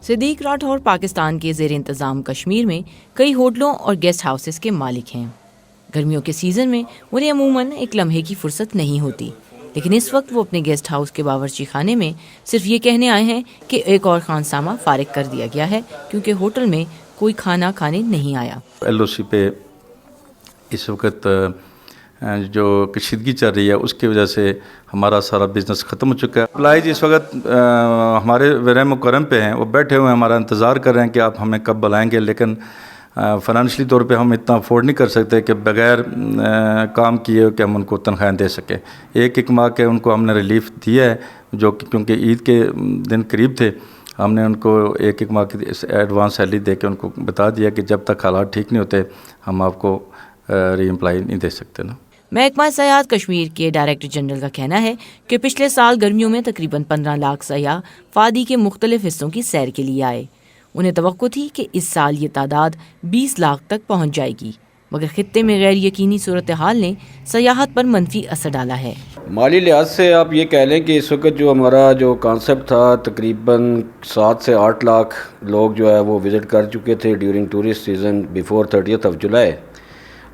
صدیق راٹھور پاکستان کے زیر انتظام کشمیر میں کئی ہوٹلوں اور گیسٹ ہاؤسز کے مالک ہیں۔ گرمیوں کے سیزن میں انہیں عموماً ایک لمحے کی فرصت نہیں ہوتی، لیکن اس وقت وہ اپنے گیسٹ ہاؤس کے باورچی خانے میں صرف یہ کہنے آئے ہیں کہ ایک اور خانسامہ فارغ کر دیا گیا ہے کیونکہ ہوٹل میں کوئی کھانا کھانے نہیں آیا۔ LOC پہ اس وقت جو کشیدگی چل رہی ہے اس کی وجہ سے ہمارا سارا بزنس ختم ہو چکا ہے۔ اپلائیز اس وقت ہمارے ورائے مکرم پہ ہیں، وہ بیٹھے ہوئے ہیں، ہمارا انتظار کر رہے ہیں کہ آپ ہمیں کب بلائیں گے، لیکن فائنینشلی طور پہ ہم اتنا افورڈ نہیں کر سکتے کہ بغیر کام کیے کہ ہم ان کو تنخواہیں دے سکیں۔ ایک ماہ کے ان کو ہم نے ریلیف دیا ہے، جو کہ کیونکہ عید کے دن قریب تھے، ہم نے ان کو ایک ماہ کی ایڈوانس سیلری دے کے ان کو بتا دیا کہ جب تک حالات ٹھیک نہیں ہوتے ہم آپ کو ری امپلائی نہیں دے سکتے نا۔ محکمہ سیاحت کشمیر کے ڈائریکٹر جنرل کا کہنا ہے کہ پچھلے سال گرمیوں میں تقریباً 15 لاکھ سیاح وادی کے مختلف حصوں کی سیر کے لیے آئے۔ انہیں توقع تھی کہ اس سال یہ تعداد 20 لاکھ تک پہنچ جائے گی، مگر خطے میں غیر یقینی صورتحال نے سیاحت پر منفی اثر ڈالا ہے۔ مالی لحاظ سے آپ یہ کہہ لیں کہ اس وقت جو ہمارا جو کانسیپٹ تھا، تقریباً 7 سے 8 لاکھ لوگ جو ہے وہ وزٹ کر چکے تھے ڈیورنگ ٹورسٹ سیزن بیفور 30 جولائی،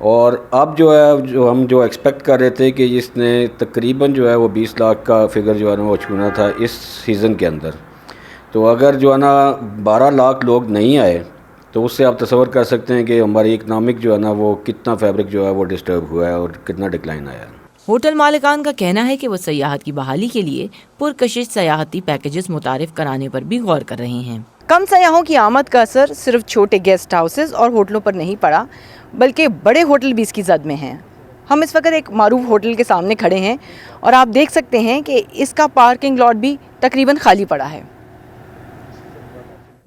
اور اب جو ہے جو ہم جو ایکسپیکٹ کر رہے تھے کہ اس نے تقریباً جو ہے وہ 20 لاکھ کا فگر جو ہے نا وہ چھونا تھا اس سیزن کے اندر۔ تو اگر جو ہے نا 12 لاکھ لوگ نہیں آئے تو اس سے آپ تصور کر سکتے ہیں کہ ہماری اکنامک جو ہے نا وہ کتنا فیبرک جو ہے وہ ڈسٹرب ہوا ہے اور کتنا ڈکلائن آیا ہے۔ ہوٹل مالکان کا کہنا ہے کہ وہ سیاحت کی بحالی کے لیے پرکشش سیاحتی پیکیجز متعارف کرانے پر بھی غور کر رہے ہیں۔ کم سیاحوں کی آمد کا اثر صرف چھوٹے گیسٹ ہاؤسز اور ہوٹلوں پر نہیں پڑا، بلکہ بڑے ہوٹل بھی اس کی زد میں ہیں۔ ہم اس وقت ایک معروف ہوٹل کے سامنے کھڑے ہیں اور آپ دیکھ سکتے ہیں کہ اس کا پارکنگ لاٹ بھی تقریباً خالی پڑا ہے۔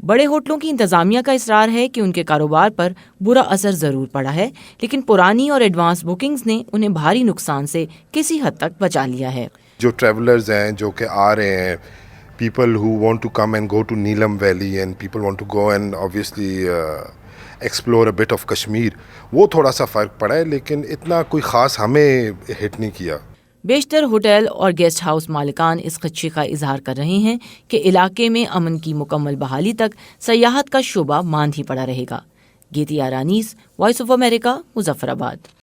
بڑے ہوٹلوں کی انتظامیہ کا اصرار ہے کہ ان کے کاروبار پر برا اثر ضرور پڑا ہے، لیکن پرانی اور ایڈوانس بکنگز نے انہیں بھاری نقصان سے کسی حد تک بچا لیا ہے۔ جو ٹریولرز ہیں جو کہ آ رہے ہیں، people who want to come and go to Neelam Valley and people want to go and obviously explore a bit of Kashmir، وہ تھوڑا سا فرق پڑا ہے، لیکن اتنا کوئی خاص ہمیں ہٹ نہیں کیا۔ بیشتر ہوٹل اور گیسٹ ہاؤس مالکان اس خدشے کا اظہار کر رہے ہیں کہ علاقے میں امن کی مکمل بحالی تک سیاحت کا شعبہ ماند ہی پڑا رہے گا۔ گیتی آرانیس، وائس آف امریکہ، مظفر آباد۔